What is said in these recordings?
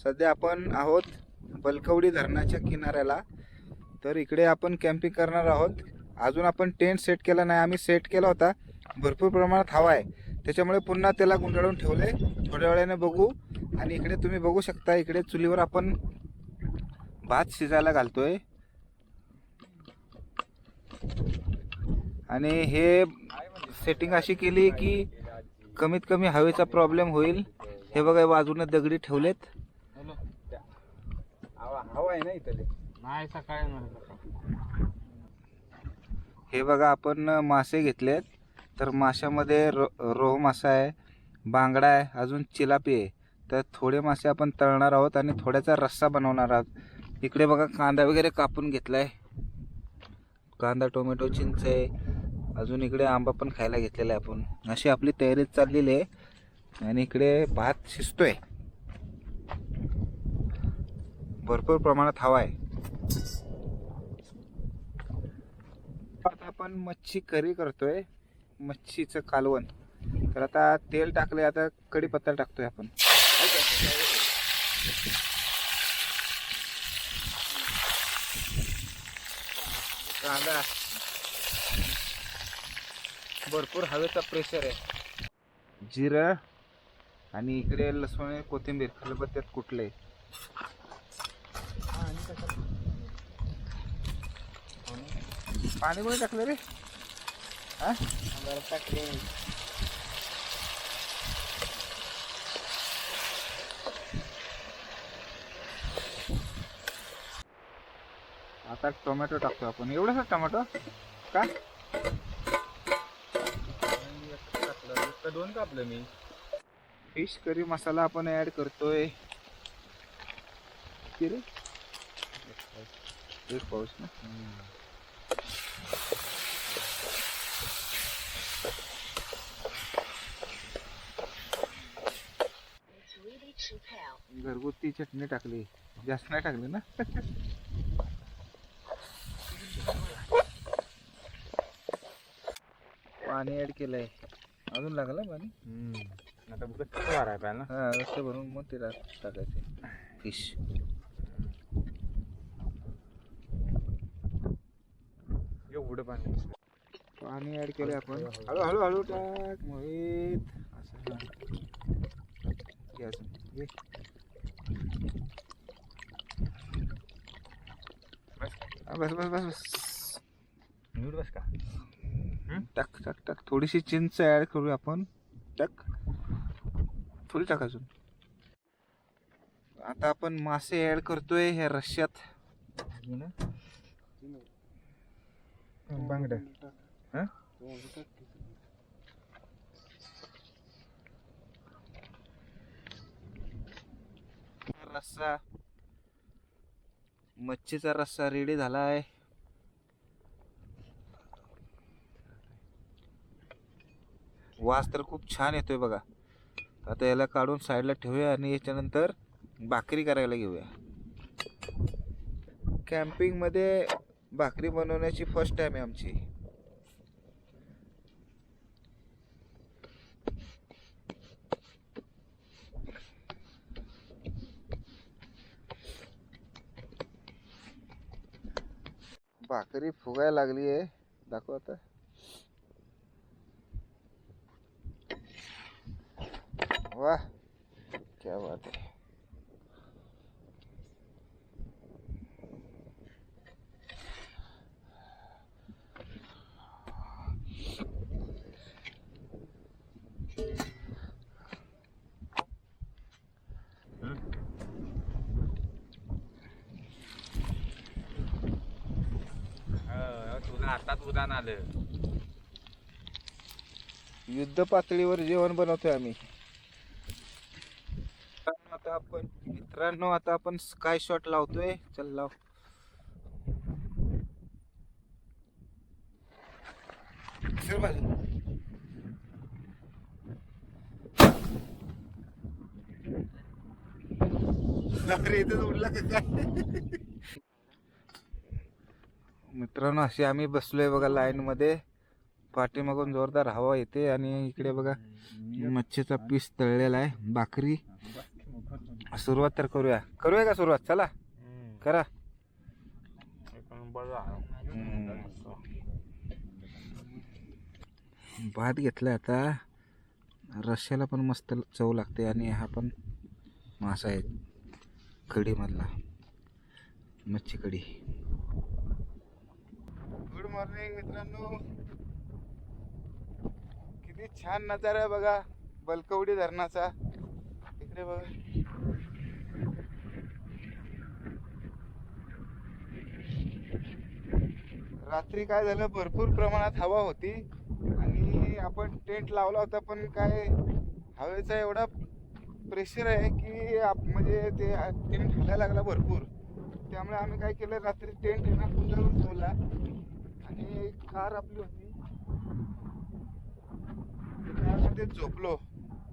सध्या आपण आहोत बलकवडी धरणाच्या किनाऱ्याला. तर इकडे आपण कॅम्पिंग करणार आहोत. अजून आपण टेंट सेट केला नाही. आम्ही सेट केला होता. भरपूर प्रमाणात हवा आहे, त्याच्यामुळे पुन्हा त्याला गुंडाळून ठेवले. थोड्या वेळाने बघू. आणि इकडे तुम्ही बघू शकता, इकडे चुलीवर आपण भात शिजायला घालतोय. आणि हे सेटिंग अशी केली की कमीत कमी हवेचा प्रॉब्लेम होईल. हे बघा, बाजूने दगडी ठेवलेत. हवा आहे ना इथले. नाही सकाळी. हे बघा, आपण मासे घेतलेत. तर माशामध्ये रोह मासा आहे, बांगडा आहे, अजून चिलापी आहे. तर थोडे मासे आपण तळणार आहोत आणि थोड्याचा रस्सा बनवणार आहोत. इकडे बघा, कांदा वगैरे कापून घेतलाय. कांदा, टोमॅटो, चिंच आहे. अजून इकडे आंबा पण खायला घेतलेला आहे आपण. अशी आपली तयारी चाललेली आहे. आणि इकडे भात शिजतोय. भरपूर प्रमाणात हवा आहे. आता आपण मच्छी करी करतोय, मच्छीचं कालवण. तर आता तेल टाकलंय, आता कढीपत्ता टाकतोय आपण. कांदा, भरपूर हवेचा प्रेशर आहे. जिरं आणि इकडे लसूण, कोथिंबीर खलबत्त्यात कुटले. पाणी कोणी टाकलं रे? हा, टाकले. आता टोमॅटो टाकतो आपण. एवढंच टोमॅटो का? दोन कापलं मी. फिश करी मसाला आपण ऍड करतोय. किती रे? एक पाऊस ना. घरगुती चटणी टाकली, जास्त नाही टाकली ना. पाणी ऍड केलंय. अजून लागलं पाणी. आता बघत वाराय पाहिजे ना. हा, रस्ते भरून मग ते टाकायचे फिश. एवढं पाणी. पाणी ऍड केले आपण. हळू हळू हळू टाक मोहित. असं घे. बस बस बस बस. बस का. टाक टाक टाक. थोडीशी चिंच ऍड करूया आपण. टाक, थोडी टाक अजून. आता आपण मासे ऍड करतोय ह्या रश्श्यात. बांगडा. रस्सा, मच्छीचा रस्सा रेडी झालाय. वास तर खूप छान येतोय बघा. आता याला काढून साईडला ठेवूया आणि याच्यानंतर भाकरी करायला घेऊया. कॅम्पिंग मध्ये भाकरी बनवण्याची फर्स्ट टाइम आहे आमची. भाकरी फुगायला लागली आहे. दाखव आता. वाह, क्या बात है. तुला हातात उदान आलं. युद्ध पातळीवर जेवण बनवतोय आम्ही. मित्रांनो, आता आपण स्काय शॉट लावतोय. चल लाव. मित्रांनो, अशी आम्ही बसलोय बघा लाईन मध्ये. पाठीमागून जोरदार हवा येते आणि इकडे बघा मच्छीचा पीस तळलेला आहे, भाकरी सुरुवात तर करूया का सुरुवात? चला करा. भात घेतला आता. रश्श्याला पण मस्त चव लागते आणि हा पण मासा आहे कढीमधला, मच्छी कढी. गुड मॉर्निंग मित्रांनो. किती छान नजारा आहे बघा बलकवडी धरणाचा. इकडे बघा. रात्री काय झालं, भरपूर प्रमाणात हवा होती आणि आपण टेंट लावला होता, पण काय हवेचा एवढा प्रेशर आहे की म्हणजे ते टेंट हलायला लागला भरपूर. त्यामुळे आम्ही काय केलं, रात्री टेंट आहे ना कुंडाळून ठेवला आणि कार आपली होती कारमध्ये झोपलो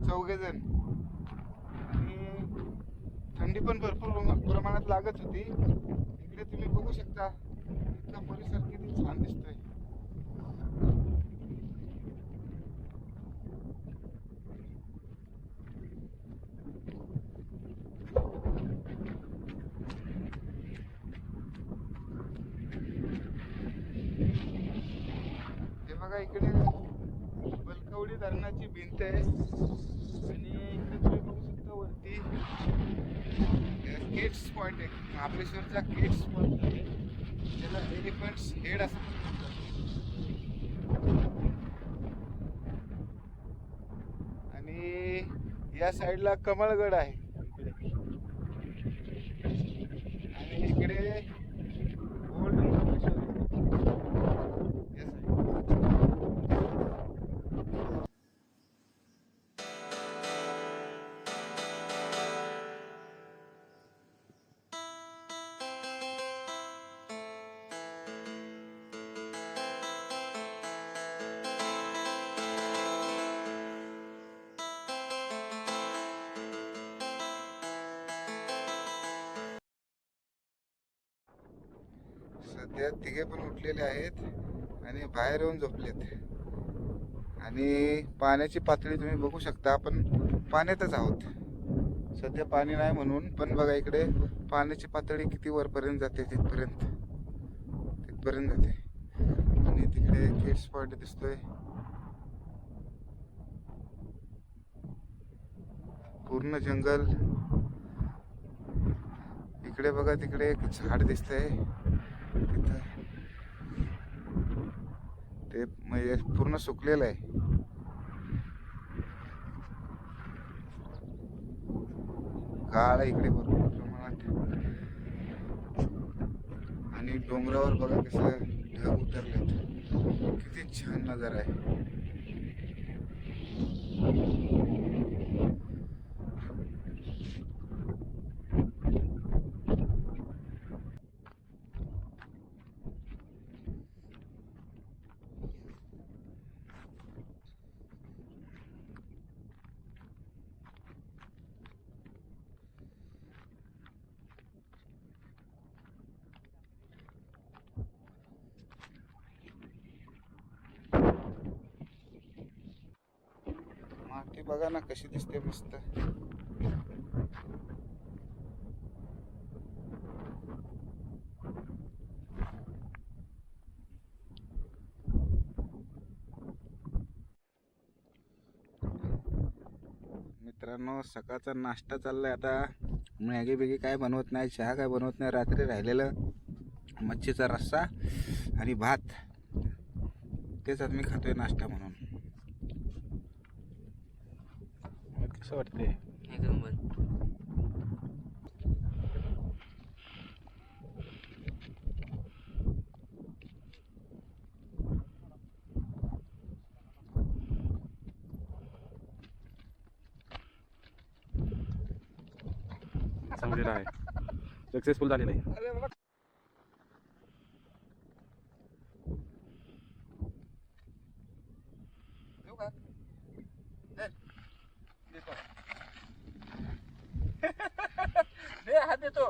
चौघेजण. आणि थंडी पण भरपूर प्रमाणात लागत होती. इकडे तुम्ही बघू शकता इथला परिसर किती छान दिसतोय. हे बघा इकडे बलकवडी धरणाची भिंत आहे आणि इकडे तुम्ही बघू शकता वरती केट्स पॉइंट आहे, महाबळेश्वरचा केट्स पॉइंट आहे, त्याला एलिफंट्स हेड असं म्हणतात. आणि या साईडला कमळगड आहे इकडे, आणि इकडे ओल्ड महाबळेश्वर या साईड. सध्या तिघे पण उठलेले आहेत आणि बाहेर येऊन झोपलेत. आणि पाण्याची पातळी तुम्ही बघू शकता, आपण पाण्यातच आहोत सध्या. पाणी नाही म्हणून, पण बघा इकडे पाण्याची पातळी किती वरपर्यंत जाते, तिथपर्यंत जाते. आणि तिकडे किड्स पॉइंट दिसतोय, पूर्ण जंगल. इकडे बघा तिकडे एक झाड दिसतंय, तिथं ते म्हणजे पूर्ण सुकलेलं आहे. गाळ इकडे भरपूर प्रमाणात. आणि डोंगरावर बघा कसं ढग उतरलेत, किती छान नजारा आहे. माती बघा ना कशी दिसते मस्त. मित्रांनो सकाळचा नाश्ता चाललाय आता. मॅगी बिगी काय बनवत नाही, चहा काय बनवत नाही. रात्री राहिलेलं मच्छीचा रस्सा आणि भात, तेच आज मी खातोय नाश्ता म्हणून. कसं वाटतंय? एकदम बरं. चांगलेलं आहे, सक्सेसफुल झालेलं आहे. अरे बाबा हात देतो.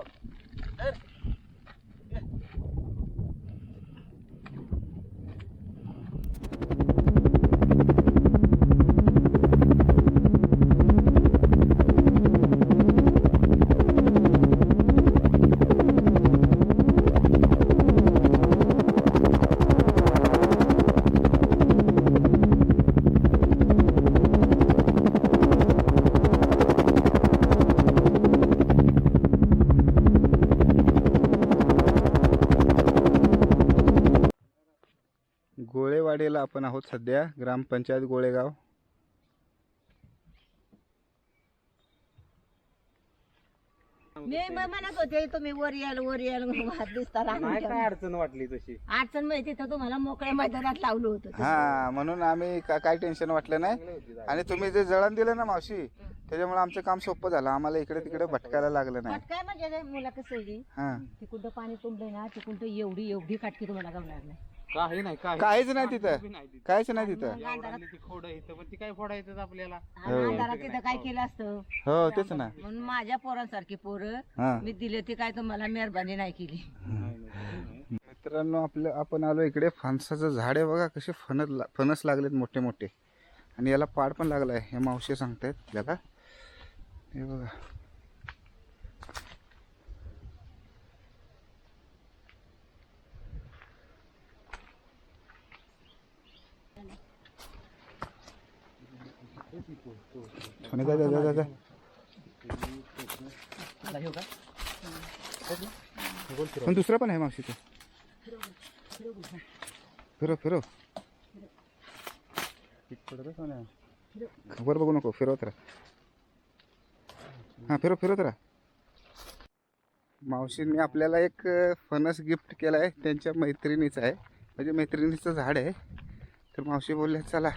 एरियाला आपण आहोत सध्या, ग्रामपंचायत गोळेगाव. मी म्हणत होते तुम्ही वर याल हात दिसता नाही काय अडचण वाटली तशी. अडचण माहिती तर तुम्हाला मोकळ्या मैदानात लावलं होतं ते. हा, म्हणून आम्ही काय टेन्शन वाटलं नाही. आणि तुम्ही जे जळण दिलं ना मावशी, त्याच्यामुळे आमचं काम सोपं झालं. आम्हाला इकडे तिकडे भटकायला लागलं नाही. पण काय म्हणजे मुला कसं आहे हा, तिकडं पाणी तुंबले ना तिकडं एवढी काटकी तुम्हाला गमणार नाही. काही नाही काहीच नाही तिथं, काहीच नाही तिथं. खोड इथं पण ती काय फोडायचं आपल्याला. अंधारात तिथं काय केलं असतं हो तेच ना. म्हणून माझ्या पोरांसारखी पोरं हा, मी दिले ते काय तुम्हाला मेहरबानी नाही केली. मित्रांनो, आपण आलो इकडे. फणसाचं झाड आहे बघा, कसे फणस लागलेत मोठे मोठे. आणि याला पाड पण लागलाय, हे मावशी सांगतायत याला. हे बघा, म्हणे जा जा जा जा. पण दुसरा पण आहे मावशी, तो फिरव फिरव. वर बघू नको, फिरवत राहा. हा, फिरवत राहा. मावशींनी आपल्याला एक फणस गिफ्ट केला आहे, त्यांच्या मैत्रिणीचं आहे, म्हणजे मैत्रिणीचं झाड आहे. तर मावशी बोलले चला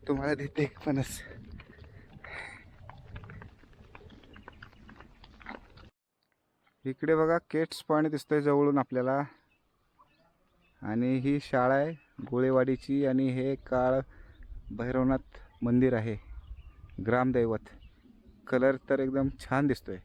तुम्हाला देते एक फणस. इकडे बघा केट्स पाणी दिसतंय जवळून आपल्याला. आणि ही शाळा आहे गोळेवाडीची. आणि हे काळ भैरवनाथ मंदिर आहे, ग्रामदैवत. कलर तर एकदम छान दिसतोय.